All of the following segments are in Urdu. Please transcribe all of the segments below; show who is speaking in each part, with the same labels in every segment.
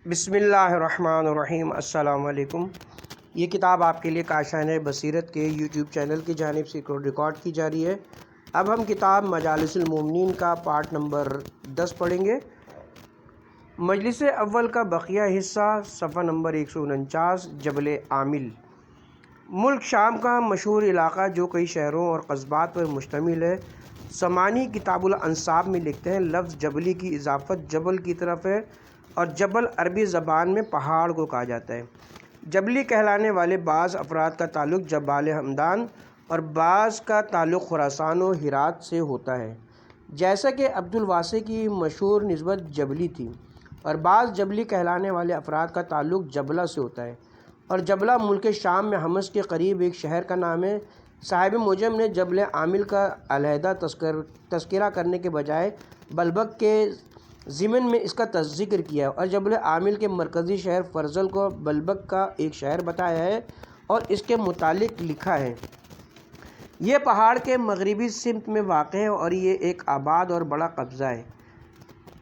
Speaker 1: بسم اللہ الرحمن الرحیم۔ السلام علیکم۔ یہ کتاب آپ کے لیے کاشان بصیرت کے یوٹیوب چینل کی جانب سے ریکارڈ کی جا رہی ہے۔ اب ہم کتاب مجالس المومنین کا پارٹ نمبر 10 پڑھیں گے۔ مجلس اول کا بقیہ حصہ، صفحہ نمبر 149، جبل عامل۔ ملک شام کا مشہور علاقہ جو کئی شہروں اور قصبات پر مشتمل ہے۔ سمانی کتاب الانصاب میں لکھتے ہیں، لفظ جبلی کی اضافت جبل کی طرف ہے اور جبل عربی زبان میں پہاڑ کو کہا جاتا ہے۔ جبلی کہلانے والے بعض افراد کا تعلق جبال ہمدان اور بعض کا تعلق خراسان و ہرات سے ہوتا ہے، جیسا کہ عبد الواسع کی مشہور نسبت جبلی تھی، اور بعض جبلی کہلانے والے افراد کا تعلق جبلہ سے ہوتا ہے، اور جبلہ ملک شام میں حمص کے قریب ایک شہر کا نام ہے۔ صاحب معجم نے جبل عامل کا علیحدہ تذکرہ کرنے کے بجائے بلبک کے ضمن میں اس کا ذکر کیا ہے، اور جبل عامل کے مرکزی شہر فرزل کو بلبک کا ایک شہر بتایا ہے اور اس کے متعلق لکھا ہے۔ یہ پہاڑ کے مغربی سمت میں واقع ہے اور یہ ایک آباد اور بڑا قبضہ ہے۔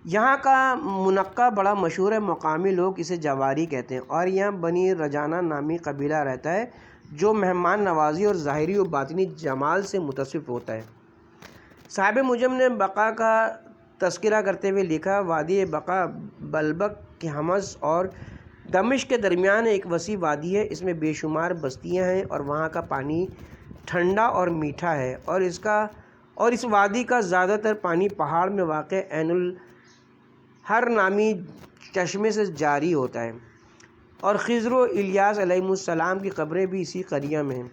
Speaker 1: یہاں کا منقع بڑا مشہور ہے، مقامی لوگ اسے جواری کہتے ہیں، اور یہاں بنی رجانہ نامی قبیلہ رہتا ہے جو مہمان نوازی اور ظاہری و باطنی جمال سے متصف ہوتا ہے۔ صاحب معجم نے بقا کا تذکرہ کرتے ہوئے لکھا، وادی بقا بلبک کے حمص اور دمشق کے درمیان ایک وسیع وادی ہے، اس میں بے شمار بستیاں ہیں اور وہاں کا پانی ٹھنڈا اور میٹھا ہے، اور اس وادی کا زیادہ تر پانی پہاڑ میں واقع عین الحر نامی چشمے سے جاری ہوتا ہے، اور خضر و الیاس علیہ السلام کی قبریں بھی اسی قریہ میں ہیں۔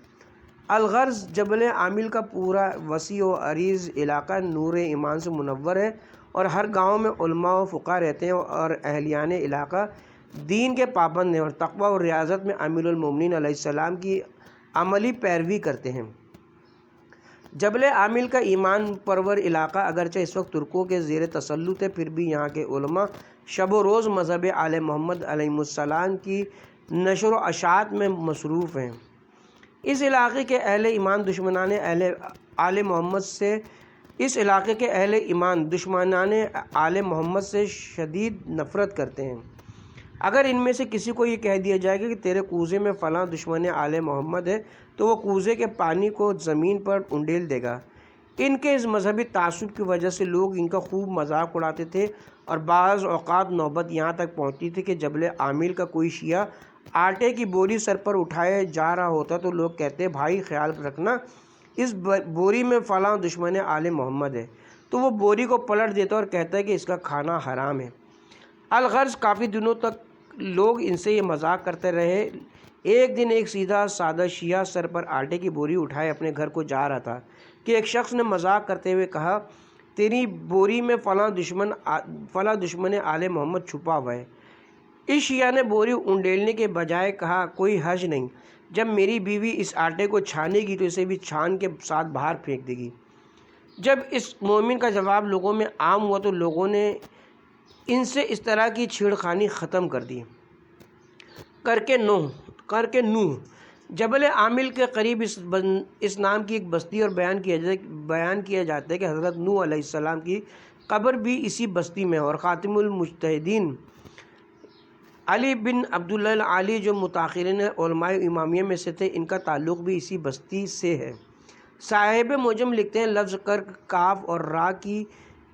Speaker 1: الغرض جبل عامل کا پورا وسیع و عریض علاقہ نور ایمان سے منور ہے، اور ہر گاؤں میں علماء و فقہ رہتے ہیں، اور اہلیان علاقہ دین کے پابند ہیں اور تقوی اور ریاضت میں امیر المومنین علیہ السلام کی عملی پیروی کرتے ہیں۔ جبل عامل کا ایمان پرور علاقہ اگرچہ اس وقت ترکوں کے زیر تسلط ہے، پھر بھی یہاں کے علماء شب و روز مذہب آل محمد علیہ السلام کی نشر و اشاعت میں مصروف ہیں۔ اس علاقے کے اہل ایمان دشمنان آل محمد سے شدید نفرت کرتے ہیں۔ اگر ان میں سے کسی کو یہ کہہ دیا جائے کہ تیرے کوزے میں فلاں دشمن آل محمد ہے، تو وہ کوزے کے پانی کو زمین پر انڈیل دے گا۔ ان کے اس مذہبی تعصب کی وجہ سے لوگ ان کا خوب مذاق اڑاتے تھے، اور بعض اوقات نوبت یہاں تک پہنچتی تھی کہ جبل عامل کا کوئی شیعہ آٹے کی بوری سر پر اٹھائے جا رہا ہوتا تو لوگ کہتے، بھائی خیال رکھنا، اس بوری میں فلاں دشمن آل محمد ہے، تو وہ بوری کو پلٹ دیتا اور کہتا ہے کہ اس کا کھانا حرام ہے۔ الغرض کافی دنوں تک لوگ ان سے یہ مذاق کرتے رہے۔ ایک دن ایک سیدھا سادہ شیعہ سر پر آٹے کی بوری اٹھائے اپنے گھر کو جا رہا تھا کہ ایک شخص نے مذاق کرتے ہوئے کہا، تیری بوری میں فلاں دشمن آل محمد چھپا ہوا ہے۔ اس شیعہ نے بوری انڈیلنے کے بجائے کہا، کوئی حرج نہیں، جب میری بیوی اس آٹے کو چھانے گی تو اسے بھی چھان کے ساتھ باہر پھینک دے گی۔ جب اس مومن کا جواب لوگوں میں عام ہوا تو لوگوں نے ان سے اس طرح کی چھیڑخانی ختم کر دی۔ کر کے نوح جبل عامل کے قریب اس نام کی ایک بستی، اور بیان کیا جاتا ہے کہ حضرت نوح علیہ السلام کی قبر بھی اسی بستی میں ہے، اور خاتم المجتہدین علی بن عبداللہ العالی جو متاخرین علماء امامیہ میں سے تھے، ان کا تعلق بھی اسی بستی سے ہے۔ صاحب معجم لکھتے ہیں، لفظ کرک کاف اور را کی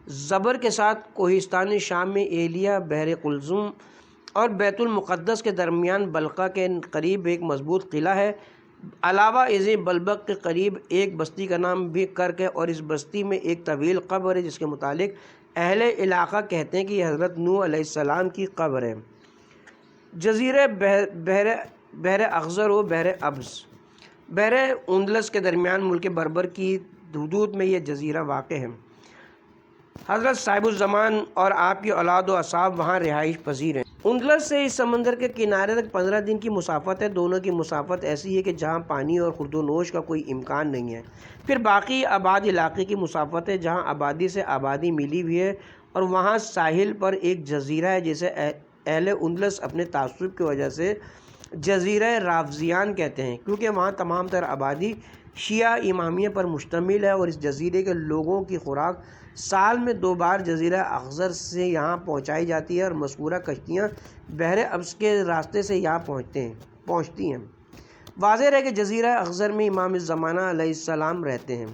Speaker 1: زبر کے ساتھ کوہستان شام میں ایلیا، بحر قلزم اور بیت المقدس کے درمیان بلقا کے قریب ایک مضبوط قلعہ ہے۔ علاوہ ازیں بلبک کے قریب ایک بستی کا نام بھی کرک ہے، اور اس بستی میں ایک طویل قبر ہے جس کے متعلق اہل علاقہ کہتے ہیں کہ یہ حضرت نوح علیہ السلام کی قبر ہے۔ جزیرہ بحر اخضر و بحر ابز، بحر اندلس کے درمیان ملک بربر کی حدود میں یہ جزیرہ واقع ہے۔ حضرت صاحب الزمان اور آپ کی اولاد و اصحاب وہاں رہائش پذیر ہیں۔ اندلس سے اس سمندر کے کنارے تک 15 دن کی مسافت ہے۔ دونوں کی مسافت ایسی ہے کہ جہاں پانی اور خورد و نوش کا کوئی امکان نہیں ہے۔ پھر باقی آباد علاقے کی مسافت ہے جہاں آبادی سے آبادی ملی ہوئی ہے، اور وہاں ساحل پر ایک جزیرہ ہے جسے اہل اندلس اپنے تعصب کی وجہ سے جزیرہ رافضیان کہتے ہیں، کیونکہ وہاں تمام تر آبادی شیعہ امامیہ پر مشتمل ہے اور اس جزیرے کے لوگوں کی خوراک سال میں 2 بار جزیرہ اخضر سے یہاں پہنچائی جاتی ہے اور مذکورہ کشتیاں بحر ابس کے راستے سے یہاں پہنچتی ہیں۔ واضح ہے کہ جزیرہ اخضر میں امام زمانہ علیہ السلام رہتے ہیں۔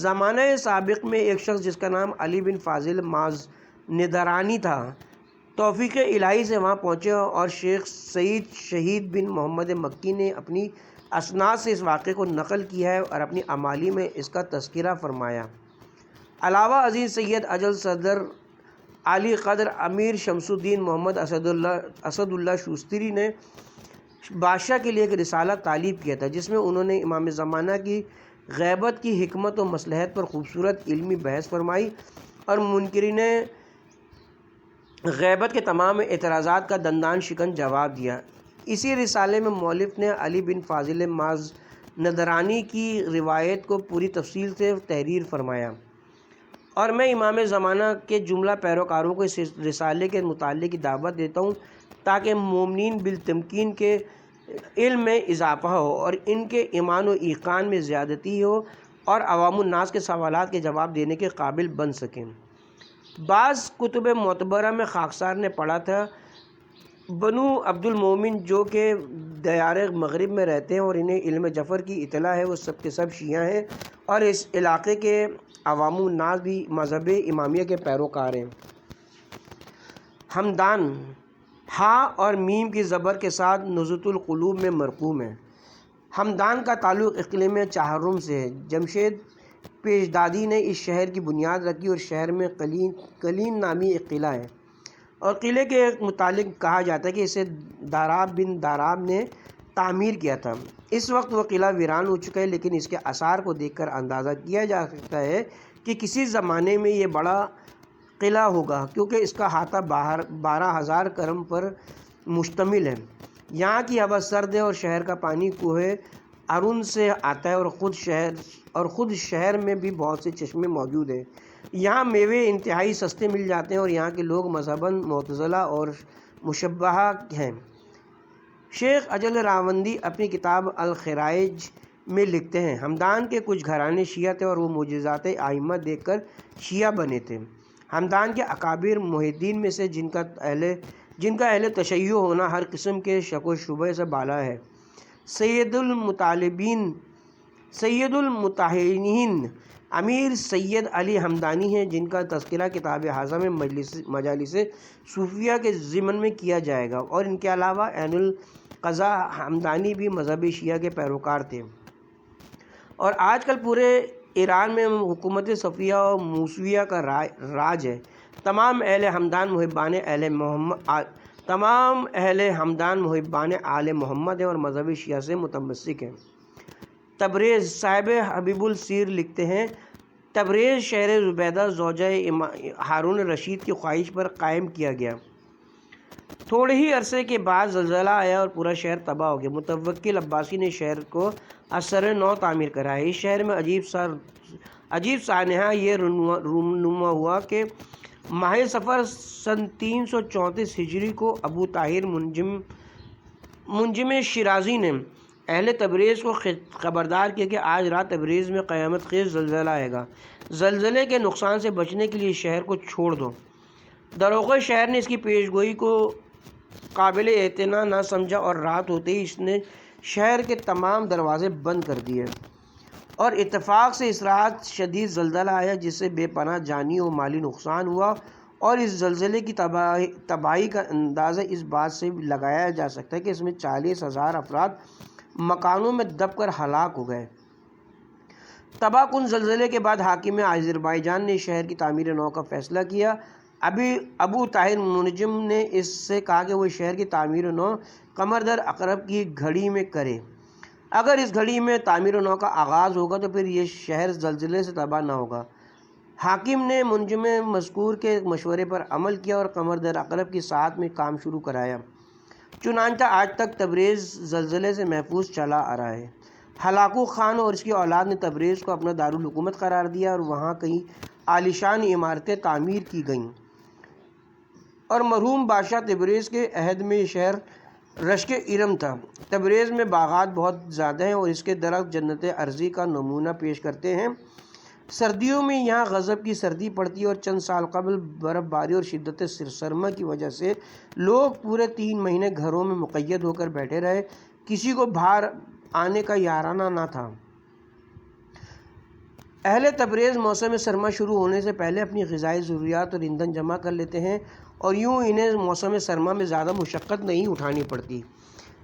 Speaker 1: زمانہ سابق میں ایک شخص جس کا نام علی بن فاضل مازندرانی تھا، توفیق الہی سے وہاں پہنچے اور شیخ سعید شہید بن محمد مکی نے اپنی اسناد سے اس واقعے کو نقل کیا ہے اور اپنی امالی میں اس کا تذکرہ فرمایا۔ علاوہ ازیں سید اجل صدر علی قدر امیر شمس الدین محمد اسد اللہ شوستری نے بادشاہ کے لیے ایک رسالہ تالیف کیا تھا، جس میں انہوں نے امام زمانہ کی غیبت کی حکمت و مصلحت پر خوبصورت علمی بحث فرمائی اور منکرین غیبت کے تمام اعتراضات کا دندان شکن جواب دیا۔ اسی رسالے میں مؤلف نے علی بن فاضل مازندرانی کی روایت کو پوری تفصیل سے تحریر فرمایا، اور میں امام زمانہ کے جملہ پیروکاروں کو اس رسالے کے مطالعے کی دعوت دیتا ہوں تاکہ مومنین بالتمکین کے علم میں اضافہ ہو اور ان کے ایمان و ایقان میں زیادتی ہو اور عوام الناس کے سوالات کے جواب دینے کے قابل بن سکیں۔ بعض کتب معتبرہ میں خاکسار نے پڑھا تھا بنو عبد المومن جو کہ دیار مغرب میں رہتے ہیں اور انہیں علم جعفر کی اطلاع ہے، وہ سب کے سب شیعہ ہیں اور اس علاقے کے عوام الناس بھی مذہب امامیہ کے پیروکار ہیں۔ ہمدان ہا اور میم کی زبر کے ساتھ نزہۃ القلوب میں مرقوم ہے۔ ہمدان کا تعلق اقلیم چہارم سے ہے۔ جمشید پیشدادی نے اس شہر کی بنیاد رکھی اور شہر میں کلین نامی ایک قلعہ ہے، اور قلعے کے متعلق کہا جاتا ہے کہ اسے داراب بن داراب نے تعمیر کیا تھا۔ اس وقت وہ قلعہ ویران ہو چکا ہے، لیکن اس کے آثار کو دیکھ کر اندازہ کیا جا سکتا ہے کہ کسی زمانے میں یہ بڑا قلعہ ہوگا، کیونکہ اس کا احاطہ 12,000 کرم پر مشتمل ہے۔ یہاں کی ہوا سرد ہے اور شہر کا پانی کوہ ارون سے آتا ہے، اور خود شہر میں بھی بہت سے چشمے موجود ہیں۔ یہاں میوے انتہائی سستے مل جاتے ہیں اور یہاں کے لوگ مذہباً معتزلہ اور مشبہہ ہیں۔ شیخ اجل راوندی اپنی کتاب الخرائج میں لکھتے ہیں، ہمدان کے کچھ گھرانے شیعہ تھے اور وہ معجزات ائمہ دیکھ کر شیعہ بنے تھے۔ ہمدان کے اکابر محدثین میں سے جن کا اہل تشیع ہونا ہر قسم کے شک و شبہ سے بالا ہے، سید المطہرین امیر سید علی ہمدانی ہیں، جن کا تذکرہ کتاب حاضہ میں مجالس صوفیہ کے ضمن میں کیا جائے گا، اور ان کے علاوہ عین القضا ہمدانی بھی مذہب شیعہ کے پیروکار تھے، اور آج کل پورے ایران میں حکومت صفیہ و موسویہ کا راج ہے۔ تمام اہل ہمدان محبان آل محمد ہیں اور مذہب شیعہ سے متمسک ہیں۔ تبریز صاحب حبیب السیر لکھتے ہیں، تبریز شہر زبیدہ زوجہ ہارون رشید کی خواہش پر قائم کیا گیا۔ تھوڑے ہی عرصے کے بعد زلزلہ آیا اور پورا شہر تباہ ہو گیا۔ متوکل عباسی نے شہر کو اثر نو تعمیر کرایا۔ اس شہر میں عجیب سانحہ یہ رونما ہوا کہ ماہ صفر سن 334 ہجری کو ابو طاہر منجم شیرازی نے اہل تبریز کو خبردار کیا کہ آج رات تبریز میں قیامت خیز زلزلہ آئے گا، زلزلے کے نقصان سے بچنے کے لیے شہر کو چھوڑ دو۔ داروغہ شہر نے اس کی پیشگوئی کو قابل اعتنا نہ سمجھا اور رات ہوتے ہی اس نے شہر کے تمام دروازے بند کر دیے، اور اتفاق سے اس رات شدید زلزلہ آیا جس سے بے پناہ جانی و مالی نقصان ہوا، اور اس زلزلے کی تباہی کا اندازہ اس بات سے لگایا جا سکتا ہے کہ اس میں 40,000 افراد مکانوں میں دب کر ہلاک ہو گئے۔ تباہ کن زلزلے کے بعد حاکم آذربائیجان نے شہر کی تعمیر نو کا فیصلہ کیا۔ ابو طاہر منجم نے اس سے کہا کہ وہ شہر کی تعمیر نو قمر در عقرب کی گھڑی میں کرے۔ اگر اس گھڑی میں تعمیر نو کا آغاز ہوگا تو پھر یہ شہر زلزلے سے تباہ نہ ہوگا۔ حاکم نے منجم مذکور کے مشورے پر عمل کیا اور قمر در عقرب کی ساعت میں کام شروع کرایا۔ چنانچہ آج تک تبریز زلزلے سے محفوظ چلا آ رہا ہے۔ ہلاکو خان اور اس کی اولاد نے تبریز کو اپنا دارالحکومت قرار دیا اور وہاں کئی عالیشان عمارتیں تعمیر کی گئیں، اور مرحوم بادشاہ تبریز کے عہد میں یہ شہر رشک ارم تھا۔ تبریز میں باغات بہت زیادہ ہیں اور اس کے درخت جنت ارضی کا نمونہ پیش کرتے ہیں۔ سردیوں میں یہاں غضب کی سردی پڑتی ہے اور چند سال قبل برف باری اور شدت سرما کی وجہ سے لوگ پورے 3 مہینے گھروں میں مقید ہو کر بیٹھے رہے، کسی کو باہر آنے کا یارانہ نہ تھا۔ اہل تبریز موسم سرما شروع ہونے سے پہلے اپنی غذائی ضروریات اور ایندھن جمع کر لیتے ہیں اور یوں انہیں موسم سرما میں زیادہ مشقت نہیں اٹھانی پڑتی۔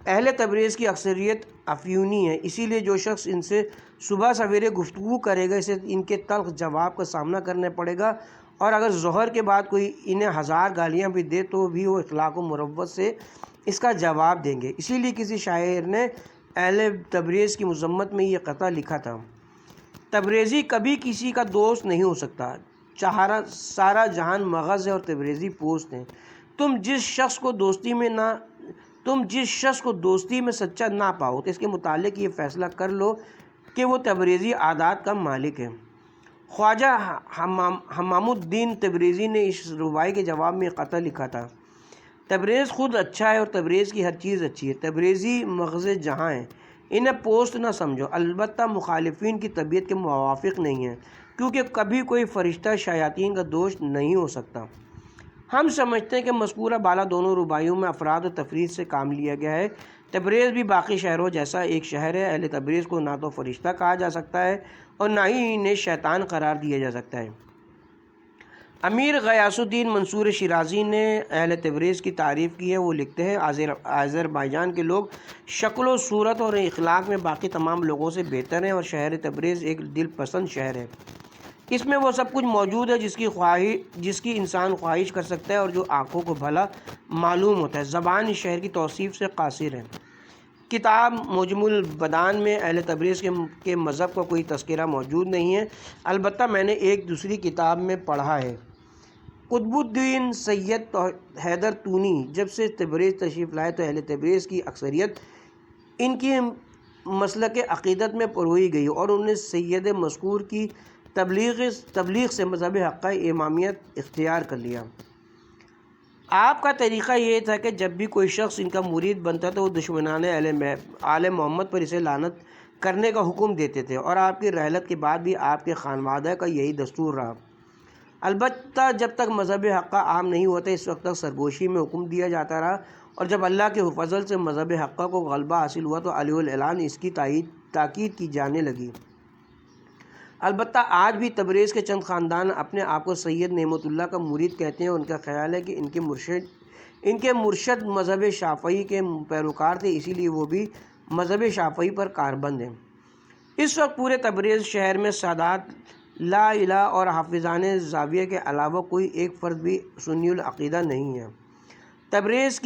Speaker 1: اہل تبریز کی اکثریت افیونی ہے، اسی لیے جو شخص ان سے صبح سویرے گفتگو کرے گا اسے ان کے تلخ جواب کا سامنا کرنا پڑے گا، اور اگر ظہر کے بعد کوئی انہیں 1000 گالیاں بھی دے تو بھی وہ اخلاق و مروت سے اس کا جواب دیں گے۔ اسی لیے کسی شاعر نے اہل تبریز کی مذمت میں یہ قطعہ لکھا تھا: تبریزی کبھی کسی کا دوست نہیں ہو سکتا، سارا جہان مغز ہے اور تبریزی پوست ہیں۔ تم جس شخص کو دوستی میں سچا نہ پاؤ تو اس کے متعلق یہ فیصلہ کر لو کہ وہ تبریزی عادات کا مالک ہے۔ خواجہ حمام الدین تبریزی نے اس رباعی کے جواب میں قطعہ لکھا تھا: تبریز خود اچھا ہے اور تبریز کی ہر چیز اچھی ہے۔ تبریزی مغز جہاں ہیں، انہیں پوست نہ سمجھو، البتہ مخالفین کی طبیعت کے موافق نہیں ہیں، کیونکہ کبھی کوئی فرشتہ شیاطین کا دوست نہیں ہو سکتا۔ ہم سمجھتے ہیں کہ مذکورہ بالا دونوں رباعیوں میں افراد و تفرید سے کام لیا گیا ہے۔ تبریز بھی باقی شہروں جیسا ایک شہر ہے۔ اہل تبریز کو نہ تو فرشتہ کہا جا سکتا ہے اور نہ ہی انہیں شیطان قرار دیا جا سکتا ہے۔ امیر غیاث الدین منصور شیرازی نے اہل تبریز کی تعریف کی ہے۔ وہ لکھتے ہیں: آذربائیجان کے لوگ شکل و صورت اور اخلاق میں باقی تمام لوگوں سے بہتر ہیں اور شہر تبریز ایک دل پسند شہر ہے۔ اس میں وہ سب کچھ موجود ہے جس کی انسان خواہش کر سکتا ہے اور جو آنکھوں کو بھلا معلوم ہوتا ہے۔ زبان اس شہر کی توصیف سے قاصر ہے۔ کتاب معجم البدان میں اہل تبریز کے مذہب کا کوئی تذکرہ موجود نہیں ہے، البتہ میں نے ایک دوسری کتاب میں پڑھا ہے۔ قطب الدین سید حیدر تونی جب سے تبریز تشریف لائے تو اہل تبریز کی اکثریت ان کی مسلک عقیدت میں پروئی گئی اور انہوں نے سید مذکور کی تبلیغ سے مذہب حقہ امامیت اختیار کر لیا۔ آپ کا طریقہ یہ تھا کہ جب بھی کوئی شخص ان کا مرید بنتا تو وہ دشمنان آل محمد پر اسے لعنت کرنے کا حکم دیتے تھے، اور آپ کی رحلت کے بعد بھی آپ کے خانوادہ کا یہی دستور رہا۔ البتہ جب تک مذہب حقہ عام نہیں ہوتا اس وقت تک سرگوشی میں حکم دیا جاتا رہا، اور جب اللہ کے فضل سے مذہب حقہ کو غلبہ حاصل ہوا تو علی الاعلان اس کی تاکید کی جانے لگی۔ البتہ آج بھی تبریز کے چند خاندان اپنے آپ کو سید نعمت اللہ کا مرید کہتے ہیں، اور ان کا خیال ہے کہ ان کے مرشد مذہب شافعی کے پیروکار تھے، اسی لیے وہ بھی مذہب شافعی پر کاربند ہیں۔ اس وقت پورے تبریز شہر میں سادات لا الہ اور حافظان زاویہ کے علاوہ کوئی ایک فرد بھی سنی العقیدہ نہیں ہے۔ تبریز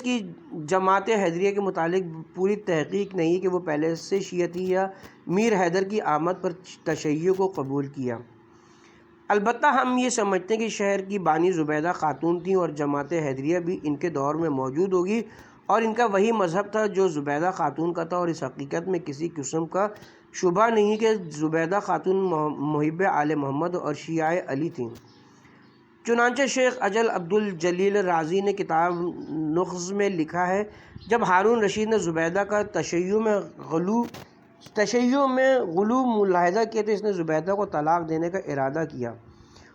Speaker 1: کی جماعت حیدریہ کے متعلق پوری تحقیق نہیں کہ وہ پہلے سے شیعہ تھی یا میر حیدر کی آمد پر تشیع کو قبول کیا۔ البتہ ہم یہ سمجھتے ہیں کہ شہر کی بانی زبیدہ خاتون تھیں اور جماعت حیدریہ بھی ان کے دور میں موجود ہوگی، اور ان کا وہی مذہب تھا جو زبیدہ خاتون کا تھا، اور اس حقیقت میں کسی قسم کا شبہ نہیں کہ زبیدہ خاتون محب آل محمد اور شیعہ علی تھیں۔ چنانچہ شیخ اجل عبد الجلیل رازی نے کتاب نغز میں لکھا ہے: جب ہارون رشید نے زبیدہ کا تشیع میں غلو ملاحظہ کیا تو اس نے زبیدہ کو طلاق دینے کا ارادہ کیا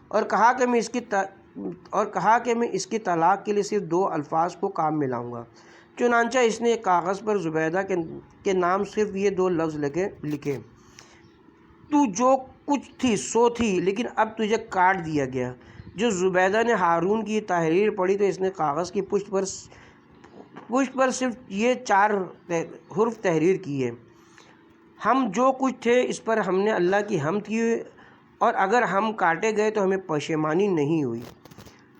Speaker 1: اور کہا کہ میں اس کی طلاق کے لیے صرف 2 الفاظ کو کام میں لاؤں گا۔ چنانچہ اس نے ایک کاغذ پر زبیدہ کے نام صرف یہ 2 لفظ لکھے: تو جو کچھ تھی سو تھی، لیکن اب تجھے کاٹ دیا گیا۔ جو زبیدہ نے ہارون کی تحریر پڑھی تو اس نے کاغذ کی پشت پر صرف یہ 4 حرف تحریر کیے: ہم جو کچھ تھے اس پر ہم نے اللہ کی حمد کی، اور اگر ہم کاٹے گئے تو ہمیں پشیمانی نہیں ہوئی۔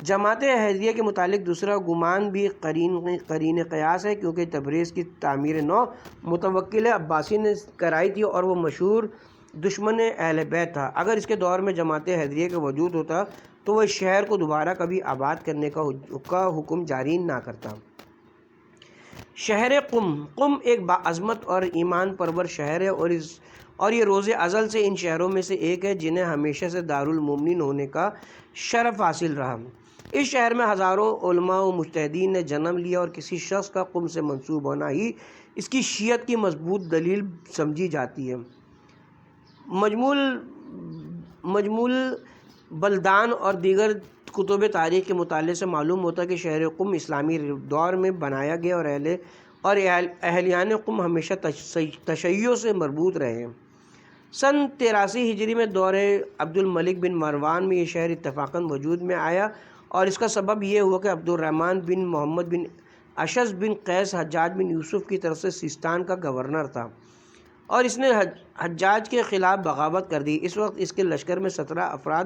Speaker 1: جماعت حیدریہ کے متعلق دوسرا گمان بھی قرین قیاس ہے، کیونکہ تبریز کی تعمیر نو متوکل عباسی نے کرائی تھی اور وہ مشہور دشمن اہل بیت تھا۔ اگر اس کے دور میں جماعت حیدریہ کا وجود ہوتا تو وہ اس شہر کو دوبارہ کبھی آباد کرنے کا حکم جاری نہ کرتا۔ شہر قم ایک باعظمت اور ایمان پرور شہر ہے، اور یہ روز ازل سے ان شہروں میں سے ایک ہے جنہیں ہمیشہ سے دارالمومنین ہونے کا شرف حاصل رہا۔ اس شہر میں ہزاروں علماء و مجتہدین نے جنم لیا اور کسی شخص کا قم سے منسوب ہونا ہی اس کی شیعت کی مضبوط دلیل سمجھی جاتی ہے۔ مجموع بلدان اور دیگر کتب تاریخ کے مطالعے سے معلوم ہوتا ہے کہ شہر قم اسلامی دور میں بنایا گیا اور اہلیان قم ہمیشہ تشیع سے مربوط رہے ہیں۔ سن 83 ہجری میں دور عبد الملک بن مروان میں یہ شہر اتفاقاً وجود میں آیا، اور اس کا سبب یہ ہوا کہ عبد الرحمن بن محمد بن اشعث بن قیس حجاج بن یوسف کی طرف سے سیستان کا گورنر تھا، اور اس نے حجاج کے خلاف بغاوت کر دی۔ اس وقت اس کے لشکر میں 17 افراد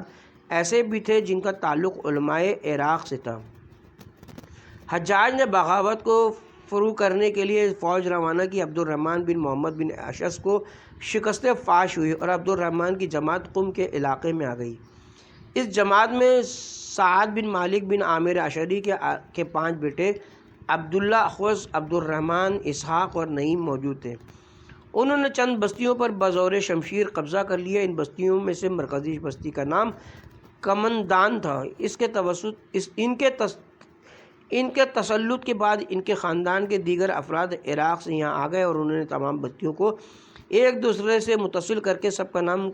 Speaker 1: ایسے بھی تھے جن کا تعلق علماء عراق سے تھا۔ حجاج نے بغاوت کو فروغ کرنے کے لیے فوج روانہ کی۔ عبد الرحمن بن محمد بن اشعث کو شکست فاش ہوئی اور عبد الرحمن کی جماعت قم کے علاقے میں آ گئی۔ اس جماعت میں سعد بن مالک بن عامر اشعری کے 5 بیٹے عبداللہ، اخوذ، عبد الرحمن، اسحاق اور نعیم موجود تھے۔ انہوں نے چند بستیوں پر بزور شمشیر قبضہ کر لیا۔ ان بستیوں میں سے مرکزی بستی کا نام کمندان تھا۔ ان کے تسلط کے بعد ان کے خاندان کے دیگر افراد عراق سے یہاں آ گئے اور انہوں نے تمام بستیوں کو ایک دوسرے سے متصل کر کے سب کا نام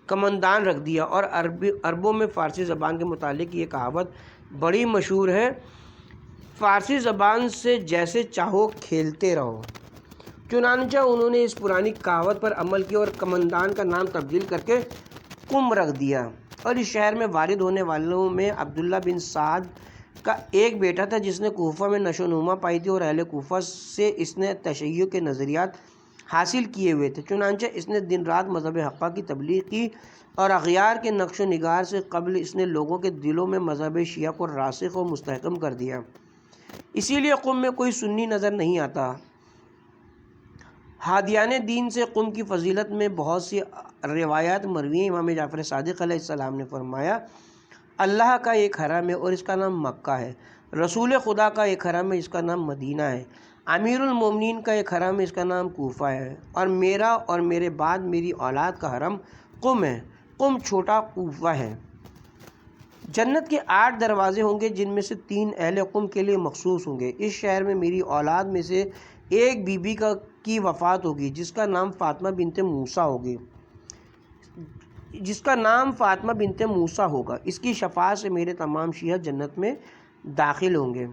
Speaker 1: کمندان رکھ دیا۔ اور عربوں میں فارسی زبان کے متعلق یہ کہاوت بڑی مشہور ہے، فارسی زبان سے جیسے چاہو کھیلتے رہو۔ چنانچہ انہوں نے اس پرانی کہاوت پر عمل کیا اور کمندان کا نام تبدیل کر کے قم رکھ دیا۔ اور اس شہر میں وارد ہونے والوں میں عبداللہ بن سعد کا ایک بیٹا تھا جس نے کوفہ میں نشو و نما پائی تھی، اور اہل کوفہ سے اس نے تشیع کے نظریات حاصل کیے ہوئے تھے۔ چنانچہ اس نے دن رات مذہب حقہ کی تبلیغ کی، اور اغیار کے نقش و نگار سے قبل اس نے لوگوں کے دلوں میں مذہب شیعہ کو راسخ و مستحکم کر دیا۔ اسی لیے قم میں کوئی سنی نظر نہیں آتا۔ ہادیان دین سے قم کی فضیلت میں بہت سی روایات مروی ہیں۔ امام جعفر صادق علیہ السلام نے فرمایا، اللہ کا ایک حرم ہے اور اس کا نام مکہ ہے، رسول خدا کا ایک حرم ہے، اس کا نام مدینہ ہے، امیر المومنین کا ایک حرم ہے، اس کا نام کوفہ ہے، اور میرا اور میرے بعد میری اولاد کا حرم قم ہے، قم چھوٹا کوفہ ہے۔ جنت کے 8 دروازے ہوں گے جن میں سے 3 اہل قم کے لیے مخصوص ہوں گے۔ اس شہر میں میری اولاد میں سے ایک بی بی کی وفات ہوگی جس کا نام فاطمہ بنت موسیٰ ہوگا۔ اس کی شفاعت سے میرے تمام شیعہ جنت میں داخل ہوں گے۔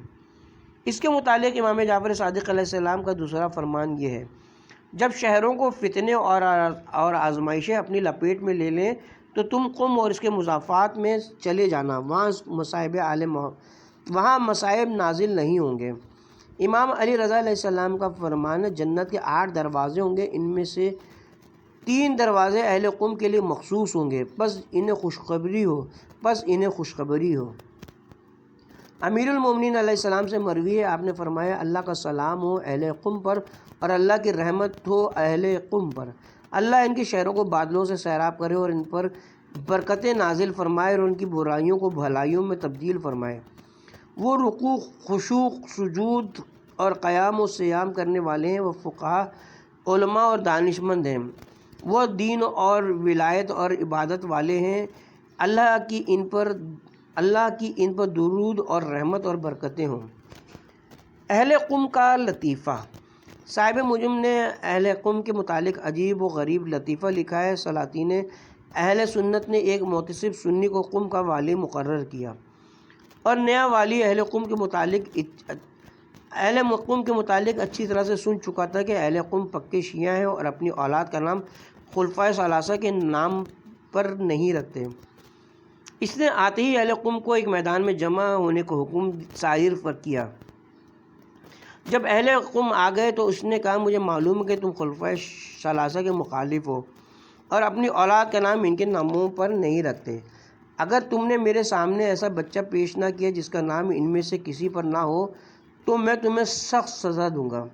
Speaker 1: اس کے متعلق امام جعفر صادق علیہ السلام کا دوسرا فرمان یہ ہے، جب شہروں کو فتنے اور آزمائشیں اپنی لپیٹ میں لے لیں تو تم قم اور اس کے مضافات میں چلے جانا، وہاں مصائب نازل نہیں ہوں گے۔ امام علی رضا علیہ السلام کا فرمان ہے، جنت کے 8 دروازے ہوں گے، ان میں سے 3 دروازے اہل قم کے لیے مخصوص ہوں گے، بس انہیں خوشخبری ہو۔ امیر المومنین علیہ السلام سے مروی ہے، آپ نے فرمایا، اللہ کا سلام ہو اہل قم پر اور اللہ کی رحمت ہو اہل قم پر۔ اللہ ان کے شہروں کو بادلوں سے سیراب کرے اور ان پر برکتیں نازل فرمائے اور ان کی برائیوں کو بھلائیوں میں تبدیل فرمائے۔ وہ رکوع، خشوع، سجود اور قیام و صیام کرنے والے ہیں، وہ فقہا، علماء اور دانشمند ہیں، وہ دین اور ولایت اور عبادت والے ہیں۔ اللہ کی ان پر درود اور رحمت اور برکتیں ہوں۔ اہل قم کا لطیفہ۔ صاحب مجم نے اہل قم کے متعلق عجیب و غریب لطیفہ لکھا ہے۔ سلاطین اہل سنت نے ایک محتسب سنی کو قم کا والی مقرر کیا، اور نیا والی اہل قم کے متعلق اچھی طرح سے سن چکا تھا کہ اہل قم پکے شیعہ ہیں اور اپنی اولاد کا نام خلفائے ثلاثہ کے نام پر نہیں رکھتے۔ اس نے آتے ہی اہل قم کو ایک میدان میں جمع ہونے کو حکم صادر کیا۔ جب اہل قم آ گئے تو اس نے کہا، مجھے معلوم ہے کہ تم خلفائے ثلاثہ کے مخالف ہو اور اپنی اولاد کا نام ان کے ناموں پر نہیں رکھتے۔ اگر تم نے میرے سامنے ایسا بچہ پیش نہ کیا جس کا نام ان میں سے کسی پر نہ ہو تو میں تمہیں سخت سزا دوں گا۔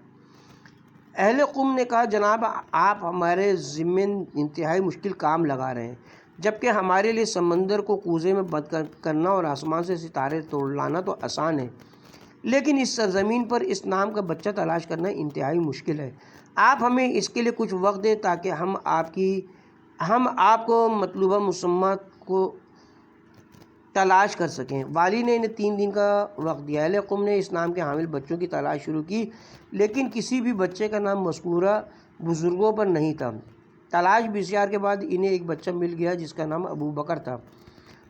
Speaker 1: اہل قم نے کہا، جناب آپ ہمارے ذمے انتہائی مشکل کام لگا رہے ہیں، جبکہ ہمارے لیے سمندر کو کوزے میں بند کرنا اور آسمان سے ستارے توڑ لانا تو آسان ہے، لیکن اس سرزمین پر اس نام کا بچہ تلاش کرنا انتہائی مشکل ہے۔ آپ ہمیں اس کے لیے کچھ وقت دیں تاکہ ہم آپ کو مطلوبہ مسمات کو تلاش کر سکیں۔ والی نے انہیں 3 دن کا وقت دیا۔ اہل قوم نے اس نام کے حامل بچوں کی تلاش شروع کی، لیکن کسی بھی بچے کا نام مذکورہ بزرگوں پر نہیں تھا۔ تلاش بسیار کے بعد انہیں ایک بچہ مل گیا جس کا نام ابو بکر تھا،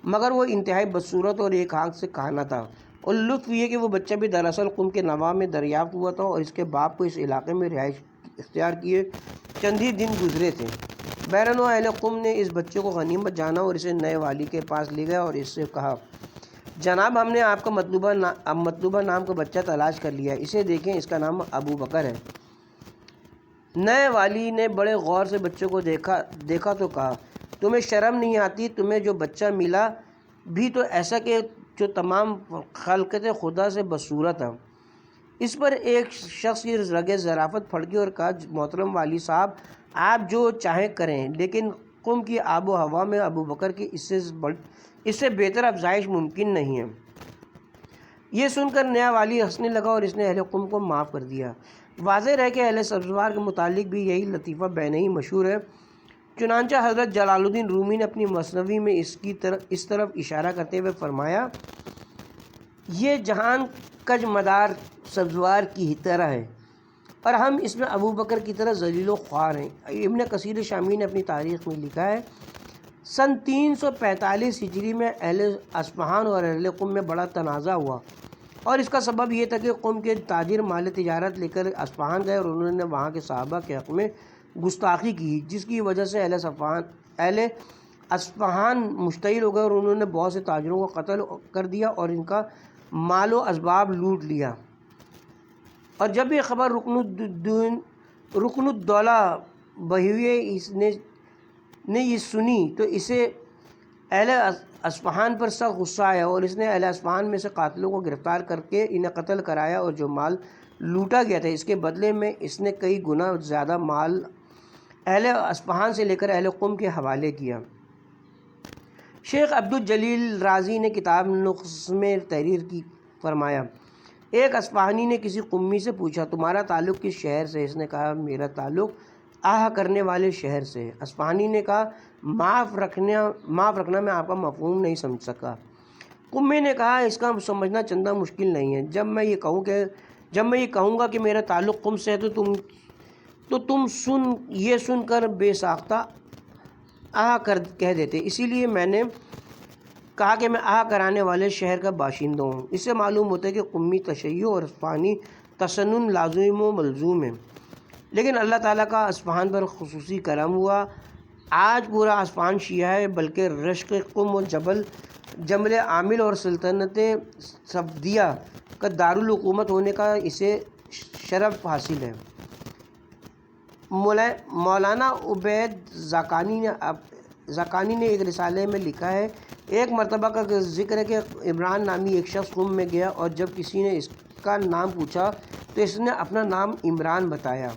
Speaker 1: مگر وہ انتہائی بدصورت اور ایک آنکھ سے کانا تھا، اور لطف یہ کہ وہ بچہ بھی دراصل قم کے نواح میں دریافت ہوا تھا اور اس کے باپ کو اس علاقے میں رہائش اختیار کیے چند ہی دن گزرے تھے۔ بہرحال اہل قم نے اس بچے کو غنیمت جانا اور اسے نئے والی کے پاس لے گیا اور اس سے کہا، جناب ہم نے آپ کا مطلوبہ نام کا بچہ تلاش کر لیا، اسے دیکھیں، اس کا نام ابو بکر ہے۔ نئے والی نے بڑے غور سے بچے کو دیکھا تو کہا، تمہیں شرم نہیں آتی؟ تمہیں جو بچہ ملا بھی تو ایسا کہ جو تمام خلقت خدا سے بدصورت تھا۔ اس پر ایک شخص کی رگِ ظرافت پھڑکی اور کہا، محترم والی صاحب آپ جو چاہیں کریں، لیکن قم کی آب و ہوا میں ابو بکر کی اس سے بہتر افزائش ممکن نہیں ہے۔ یہ سن کر نیا والی ہنسنے لگا اور اس نے اہل قم کو معاف کر دیا۔ واضح رہے کہ اہل سبزوار کے متعلق بھی یہی لطیفہ بین ہی مشہور ہے۔ چنانچہ حضرت جلال الدین رومی نے اپنی مثنوی میں اس طرف اشارہ کرتے ہوئے فرمایا، یہ جہان کج مدار سبزوار کی طرح ہے اور ہم اس میں ابو بکر کی طرح ذلیل و خوار ہیں۔ ابن کثیر شامی نے اپنی تاریخ میں لکھا ہے، سن 345 ہجری میں اہل اصفہان اور اہل قم میں بڑا تنازع ہوا، اور اس کا سبب یہ تھا کہ قم کے تاجر مال تجارت لے کر اصفہان گئے اور انہوں نے وہاں کے صحابہ کے حق میں گستاخی کی، جس کی وجہ سے اہل اصفہان مشتعل ہو گئے اور انہوں نے بہت سے تاجروں کو قتل کر دیا اور ان کا مال و اسباب لوٹ لیا۔ اور جب یہ خبر رکن الدولہ بہیویہ نے یہ سنی تو اسے اہل اصفہان پر سخت غصہ آیا اور اس نے اہل اصفہان میں سے قاتلوں کو گرفتار کر کے انہیں قتل کرایا اور جو مال لوٹا گیا تھا اس کے بدلے میں اس نے کئی گنا زیادہ مال اہل اصفہان سے لے کر اہل قم کے حوالے کیا۔ شیخ عبدالجلیل رازی نے کتاب نقص میں تحریر کی فرمایا، ایک اصفہانی نے کسی قمی سے پوچھا، تمہارا تعلق کس شہر سے؟ اس نے کہا، میرا تعلق آہ کرنے والے شہر سے ہے۔ اصفہانی نے کہا، معاف رکھنا میں آپ کا مفہوم نہیں سمجھ سکا۔ قمی نے کہا، اس کا سمجھنا چندہ مشکل نہیں ہے۔ جب میں یہ کہوں گا کہ میرا تعلق قم سے ہے تو تم یہ سن کر بے ساختہ آہ کہہ دیتے، اسی لیے میں نے کہا کہ میں آہ کرانے والے شہر کا باشندہ ہوں۔ اس سے معلوم ہوتا ہے کہ قمی تشیع اور اصفہانی تسنن لازم و ملزوم ہے، لیکن اللہ تعالیٰ کا اصفہان پر خصوصی کرم ہوا۔ آج پورا اصفہان شیعہ ہے، بلکہ رشق، قم و جمل عامل اور سلطنت صفدیہ کا دارالحکومت ہونے کا اسے شرف حاصل ہے۔ مولانا عبید زاکانی نے ایک رسالے میں لکھا ہے، ایک مرتبہ کا ذکر ہے کہ عمران نامی ایک شخص قم میں گیا اور جب کسی نے اس کا نام پوچھا تو اس نے اپنا نام عمران بتایا۔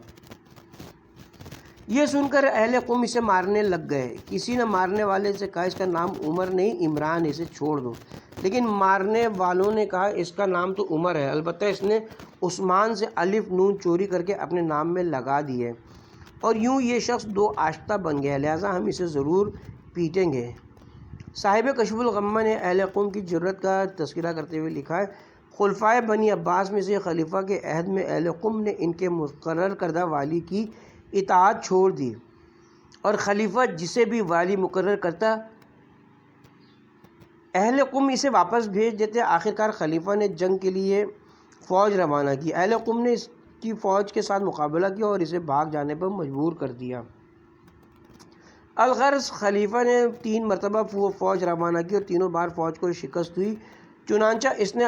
Speaker 1: یہ سن کر اہل قم اسے مارنے لگ گئے۔ کسی نے مارنے والے سے کہا، اس کا نام عمر نہیں عمران، اسے چھوڑ دو، لیکن مارنے والوں نے کہا، اس کا نام تو عمر ہے، البتہ اس نے عثمان سے الف نون چوری کر کے اپنے نام میں لگا دی ہے، اور یوں یہ شخص 2 آشفتہ بن گیا، لہٰذا ہم اسے ضرور پیٹیں گے۔ صاحب کشف الغمہ نے اہل قم کی جرت کا تذکرہ کرتے ہوئے لکھا ہے، خلفائے بنی عباس میں سے خلیفہ کے عہد میں اہل قم نے ان کے مقرر کردہ والی کی اطاعت چھوڑ دی، اور خلیفہ جسے بھی والی مقرر کرتا اہل قم اسے واپس بھیج دیتے۔ آخرکار خلیفہ نے جنگ کے لیے فوج روانہ کی، اہل قم نے اس کی فوج کے ساتھ مقابلہ کیا اور اسے بھاگ جانے پر مجبور کر دیا۔ الغرض خلیفہ نے 3 مرتبہ فوج روانہ کی اور تینوں بار فوج کو شکست ہوئی، چنانچہ اس نے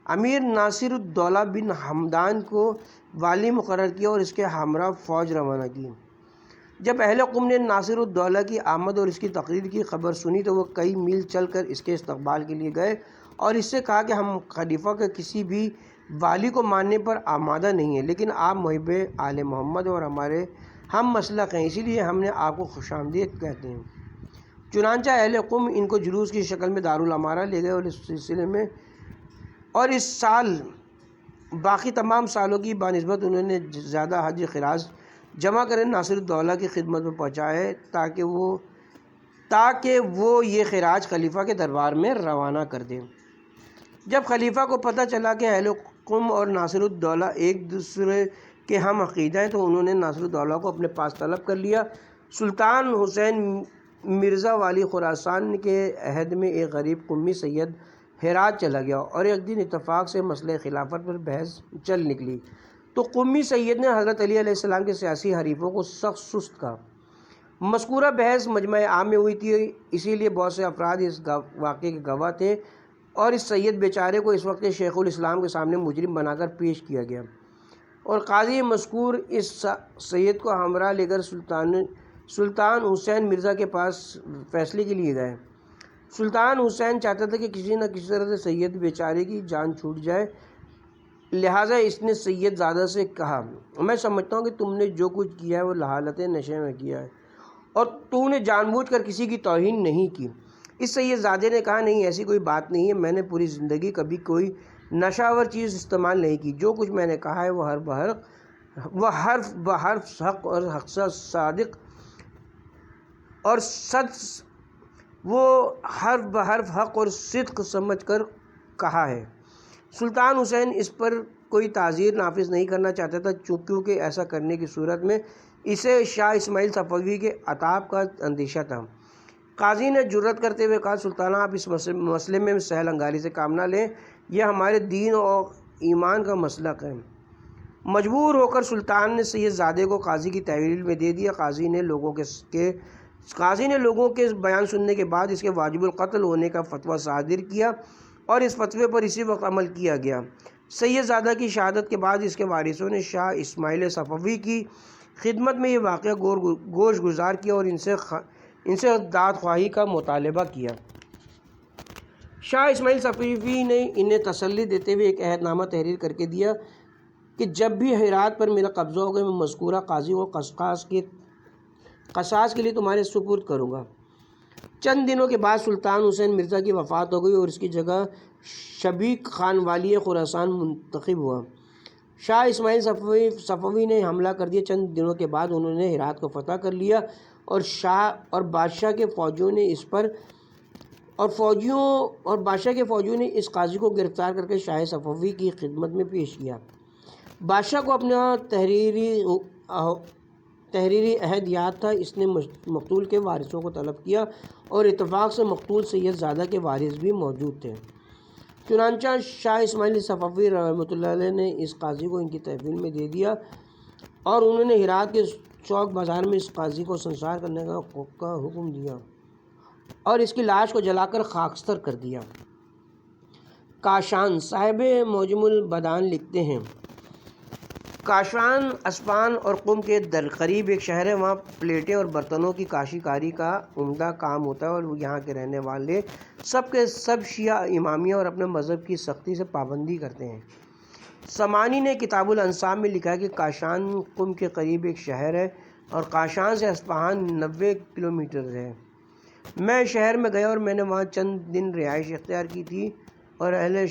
Speaker 1: امیر ناصر الدولہ بن حمدان کو والی مقرر کیا اور اس کے ہمراہ فوج روانہ کی۔ جب اہل قم نے ناصر الدولہ کی آمد اور اس کی تقریر کی خبر سنی تو وہ کئی میل چل کر اس کے استقبال کے لیے گئے اور اس سے کہا کہ ہم خلیفہ کے کسی بھی والی کو ماننے پر آمادہ نہیں ہیں، لیکن آپ محب آل محمد اور ہمارے ہم مسلک ہیں، اسی لیے ہم نے آپ کو خوش آمدید کہتے ہیں۔ چنانچہ اہل قم ان کو جلوس کی شکل میں دارالامارہ لے گئے اور اس سلسلے میں اس سال باقی تمام سالوں کی بنسبت انہوں نے زیادہ حج خراج جمع کریں ناصر الدولہ کی خدمت میں پہنچائے تاکہ وہ یہ خراج خلیفہ کے دربار میں روانہ کر دیں۔ جب خلیفہ کو پتہ چلا کہ اہل قم اور ناصر الدولہ ایک دوسرے کے ہم عقیدہ ہیں تو انہوں نے ناصر الدولہ کو اپنے پاس طلب کر لیا۔ سلطان حسین مرزا والی خراسان کے عہد میں ایک غریب قمی سید ہرات چلا گیا اور ایک دن اتفاق سے مسئلہ خلافت پر بحث چل نکلی تو قمی سید نے حضرت علی علیہ السلام کے سیاسی حریفوں کو سخت سست کہا۔ مذکورہ بحث مجمع عام میں ہوئی تھی، اسی لیے بہت سے افراد اس واقعے کے گواہ تھے اور اس سید بیچارے کو اس وقت کے شیخ الاسلام کے سامنے مجرم بنا کر پیش کیا گیا اور قاضی مذکور اس سید کو ہمراہ لے کر سلطان حسین مرزا کے پاس فیصلے کے لیے گئے۔ سلطان حسین چاہتا تھا کہ کسی نہ کسی طرح سے سید بیچارے کی جان چھوٹ جائے، لہٰذا اس نے سید زادہ سے کہا، میں سمجھتا ہوں کہ تم نے جو کچھ کیا ہے وہ حالت نشے میں کیا ہے اور تو نے جان بوجھ کر کسی کی توہین نہیں کی۔ اس سید زادے نے کہا، نہیں، ایسی کوئی بات نہیں ہے، میں نے پوری زندگی کبھی کوئی نشہ آور چیز استعمال نہیں کی، جو کچھ میں نے کہا ہے وہ حرف بحرف حق اور حق صادق اور وہ حرف بحرف حق اور صدق سمجھ کر کہا ہے۔ سلطان حسین اس پر کوئی تعزیر نافذ نہیں کرنا چاہتا تھا کیونکہ ایسا کرنے کی صورت میں اسے شاہ اسماعیل صفوی کے عتاب کا اندیشہ تھا۔ قاضی نے جرأت کرتے ہوئے کہا، سلطانہ، آپ اس مسئلے میں سہل انگاری سے کام نہ لیں، یہ ہمارے دین اور ایمان کا مسلک ہے۔ مجبور ہو کر سلطان نے سید زادے کو قاضی کی تحویل میں دے دیا۔ قاضی نے لوگوں کے بیان سننے کے بعد اس کے واجب القتل ہونے کا فتویٰ صادر کیا اور اس فتوے پر اسی وقت عمل کیا گیا۔ سید زادہ کی شہادت کے بعد اس کے وارثوں نے شاہ اسماعیل صفوی کی خدمت میں یہ واقعہ گوش گزار کیا اور ان سے داد خواہی کا مطالبہ کیا۔ شاہ اسماعیل صفوی نے انہیں تسلی دیتے ہوئے ایک عہد نامہ تحریر کر کے دیا کہ جب بھی ہرات پر میرا قبضہ ہوگا میں مذکورہ قاضی کو قصاص کے لیے تمہارے سپرد کروں گا۔ چند دنوں کے بعد سلطان حسین مرزا کی وفات ہو گئی اور اس کی جگہ شبیق خان والی خراسان منتخب ہوا۔ شاہ اسماعیل صفوی نے حملہ کر دیا۔ چند دنوں کے بعد انہوں نے ہرات کو فتح کر لیا اور بادشاہ کے فوجیوں نے اس قاضی کو گرفتار کر کے شاہ صفوی کی خدمت میں پیش کیا۔ بادشاہ کو اپنا تحریری عہد یاد تھا، اس نے مقتول کے وارثوں کو طلب کیا اور اتفاق سے مقتول سید زادہ کے وارث بھی موجود تھے۔ چنانچہ شاہ اسماعیل صفوی رحمۃ اللہ علیہ نے اس قاضی کو ان کی تحویل میں دے دیا اور انہوں نے ہرات کے چوک بازار میں اس قاضی کو سنسار کرنے کا حکم دیا اور اس کی لاش کو جلا کر خاکستر کر دیا۔ کاشان صاحب موجم البدان لکھتے ہیں، کاشان اسپان اور قم کے درقریب ایک شہر ہے، وہاں پلیٹیں اور برتنوں کی کاشی کاری کا عمدہ کام ہوتا ہے اور یہاں کے رہنے والے سب کے سب شیعہ امامیہ اور اپنے مذہب کی سختی سے پابندی کرتے ہیں۔ سمانی نے کتاب الانصاب میں لکھا ہے کہ کاشان قم کے قریب ایک شہر ہے اور کاشان سے اسپہان 90 کلومیٹر ہے۔ میں شہر میں گیا اور میں نے وہاں چند دن رہائش اختیار کی تھی اور اہل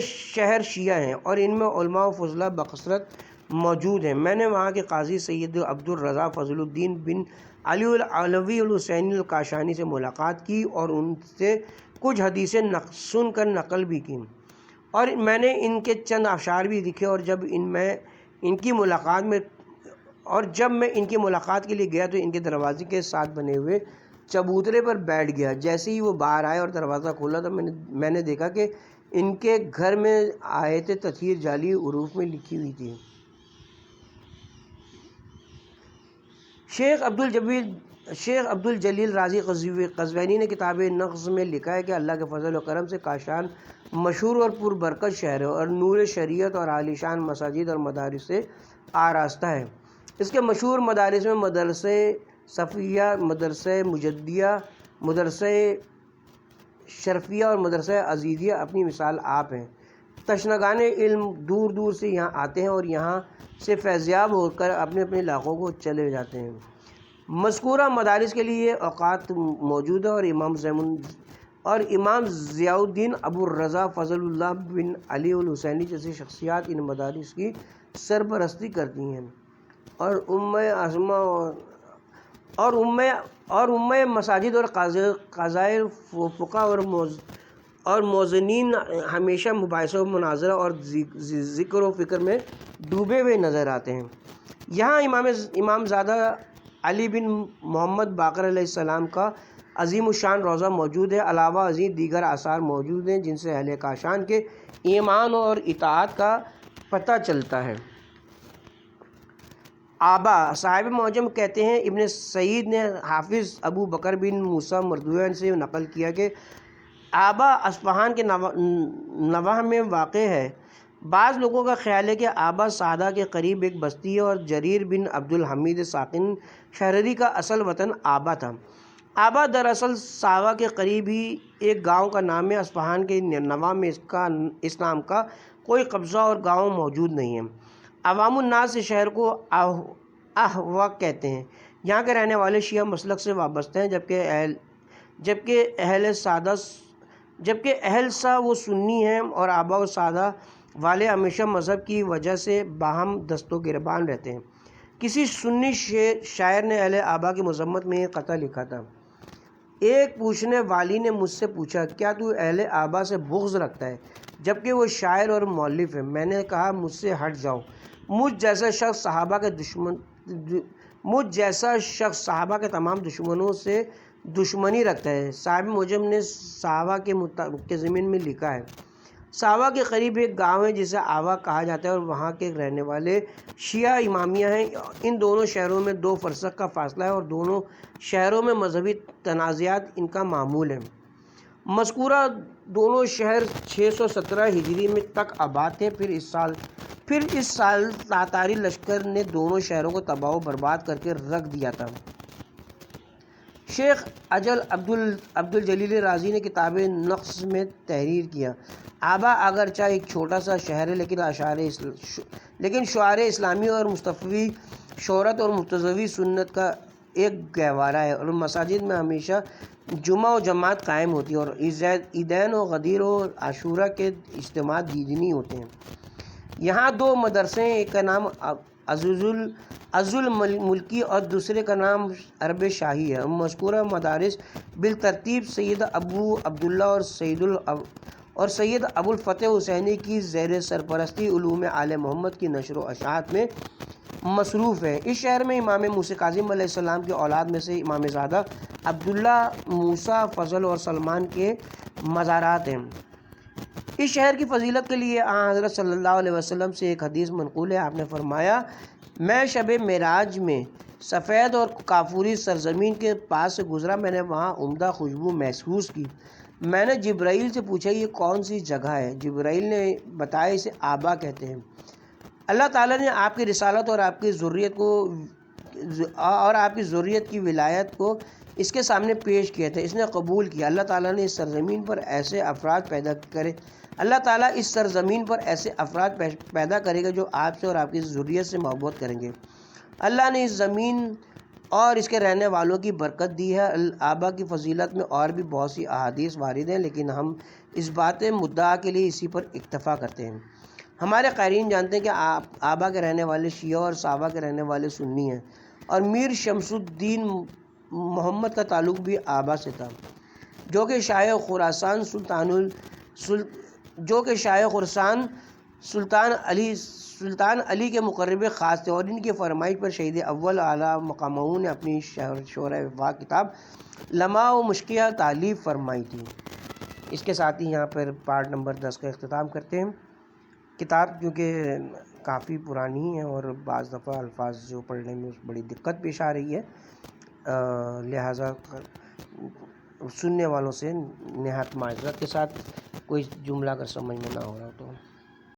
Speaker 1: شہر شیعہ ہیں اور ان میں علماء و فضلاء بکثرت موجود ہیں۔ میں نے وہاں کے قاضی سید عبد الرضا فضل الدین بن علی العلوی الحسینی الکاشانی سے ملاقات کی اور ان سے کچھ حدیثیں سن کر نقل بھی کی اور میں نے ان کے چند اشعار بھی لکھے اور جب میں ان کی ملاقات کے لیے گیا تو ان کے دروازے کے ساتھ بنے ہوئے چبوترے پر بیٹھ گیا۔ جیسے ہی وہ باہر آئے اور دروازہ کھولا تو میں نے دیکھا کہ ان کے گھر میں آیت تطہیر جعلی حروف میں لکھی ہوئی تھی۔ شیخ عبد الجلیل رازی قزوینی نے کتاب نغز میں لکھا ہے کہ اللہ کے فضل و کرم سے کاشان مشہور اور پربرکت شہر ہے اور نور شریعت اور عالیشان مساجد اور مدارس سے آراستہ ہے۔ اس کے مشہور مدارس میں مدرسہ صفیہ، مدرسہ مجدیہ، مدرسہ شرفیہ اور مدرسہ عزیزیہ اپنی مثال آپ ہیں۔ تشنگان علم دور دور سے یہاں آتے ہیں اور یہاں سے فیضیاب ہو کر اپنے اپنے علاقوں کو چلے جاتے ہیں۔ مذکورہ مدارس کے لیے اوقات موجود ہے اور امام ضیاء الدین ابو الرضا فضل اللہ بن علی الحسینی جیسی شخصیات ان مدارس کی سرپرستی کرتی ہیں اور اور امہ مساجد اور قضائے فقہ اور موزنین ہمیشہ مباحثہ و مناظرہ اور ذکر و فکر میں ڈوبے ہوئے نظر آتے ہیں۔ یہاں امام زادہ علی بن محمد باقر علیہ السلام کا عظیم الشان روضہ موجود ہے، علاوہ ازیں دیگر آثار موجود ہیں جن سے اہل کاشان کے ایمان اور اطاعت کا پتہ چلتا ہے۔ آبا صاحب معجم کہتے ہیں، ابن سعید نے حافظ ابو بکر بن موسیٰ مردویہ سے نقل کیا کہ آبا اصفہان کے نواح میں واقع ہے۔ بعض لوگوں کا خیال ہے کہ آبا سعدہ کے قریب ایک بستی ہے اور جریر بن عبد الحمید ساکن شہری کا اصل وطن آبا تھا۔ آبا دراصل ساوا کے قریب ہی ایک گاؤں کا نام ہے۔ اصفہان کے نواح میں اس نام کا کوئی قبضہ اور گاؤں موجود نہیں ہے۔ عوام الناس سے شہر کو احوا کہتے ہیں۔ یہاں کے رہنے والے شیعہ مسلک سے وابستہ ہیں، جبکہ اہل سا وہ سنی ہیں، اور آبا و سادہ والے ہمیشہ مذہب کی وجہ سے باہم دست و گریبان رہتے ہیں۔ کسی سنی شاعر نے اہل آبا کی مذمت میں ایک قطعہ لکھا تھا۔ ایک پوچھنے والی نے مجھ سے پوچھا، کیا تو اہل آبا سے بغض رکھتا ہے جبکہ وہ شاعر اور مؤلف ہے؟ میں نے کہا، مجھ سے ہٹ جاؤ، مجھ جیسا شخص صحابہ کے تمام دشمنوں سے دشمنی رکھتا ہے۔ صاحب معجم نے ساوا کے ضمن میں لکھا ہے، ساوا کے قریب ایک گاؤں ہے جسے آوا کہا جاتا ہے اور وہاں کے رہنے والے شیعہ امامیہ ہیں۔ ان دونوں شہروں میں 2 فرسخ کا فاصلہ ہے اور دونوں شہروں میں مذہبی تنازعات ان کا معمول ہیں۔ مذکورہ دونوں شہر 617 ہجری میں تک آباد تھے۔ پھر اس سال تاتاری لشکر نے دونوں شہروں کو تباہ و برباد کر کے رکھ دیا تھا۔ شیخ اجل عبد الجلیل رازی نے کتاب نقص میں تحریر کیا، آبا اگرچہ ایک چھوٹا سا شہر ہے لیکن شعار اسلامی اور مصطفی شہرت اور متضوی سنت کا ایک گہوارہ ہے، اور مساجد میں ہمیشہ جمعہ و جماعت قائم ہوتی ہے اور عیدین و غدیر و عاشورہ کے اجتماعات دیدنی ہوتے ہیں۔ یہاں 2 مدرسے ہیں، ایک کا نام عز الملکی اور دوسرے کا نام عرب شاہی ہے۔ مذکورہ مدارس بالترتیب سید ابو عبداللہ اور سید ابو الفتح حسینی کی زیر سرپرستی علوم آل محمد کی نشر و اشاعت میں مصروف ہے۔ اس شہر میں امام موسی کاظم علیہ السلام کی اولاد میں سے امام زادہ عبداللہ، موسیٰ، فضل اور سلمان کے مزارات ہیں۔ اس شہر کی فضیلت کے لیے آن حضرت صلی اللہ علیہ وسلم سے ایک حدیث منقول ہے۔ آپ نے فرمایا، میں شب معراج میں سفید اور کافوری سرزمین کے پاس سے گزرا، میں نے وہاں عمدہ خوشبو محسوس کی۔ میں نے جبرائیل سے پوچھا، یہ کون سی جگہ ہے؟ جبرائیل نے بتایا، اسے آبا کہتے ہیں۔ اللہ تعالیٰ نے آپ کی رسالت اور آپ کی ذریت کی ولایت کو اس کے سامنے پیش کیا تھا، اس نے قبول کیا۔ اللہ تعالیٰ اس سرزمین پر ایسے افراد پیدا کرے گا جو آپ سے اور آپ کی ذریت سے محبت کریں گے۔ اللہ نے اس زمین اور اس کے رہنے والوں کی برکت دی ہے۔ آبا کی فضیلت میں اور بھی بہت سی احادیث وارد ہیں، لیکن ہم اس بات مدعا کے لیے اسی پر اکتفا کرتے ہیں۔ ہمارے قائرین جانتے ہیں کہ آبا کے رہنے والے شیعہ اور ساوا کے رہنے والے سنی ہیں، اور میر شمس الدین محمد کا تعلق بھی آبا سے تھا، جو کہ شاہ خراسان سلطان علی کے مقرب خاص تھے، اور ان کی فرمائش پر شہید اول اعلیٰ مقامہ نے اپنی شورۂ وفا کتاب لمحہ و مشکیہ تالیف فرمائی تھی۔ اس کے ساتھ ہی یہاں پر پارٹ نمبر 10 کا اختتام کرتے ہیں۔ کتاب کیونکہ کافی پرانی ہے اور بعض دفعہ الفاظ جو پڑھنے میں بڑی دقت پیش آ رہی ہے، لہٰذا سننے والوں سے نہایت معذرت کے ساتھ کوئی جملہ اگر سمجھ میں نہ ہو رہا تو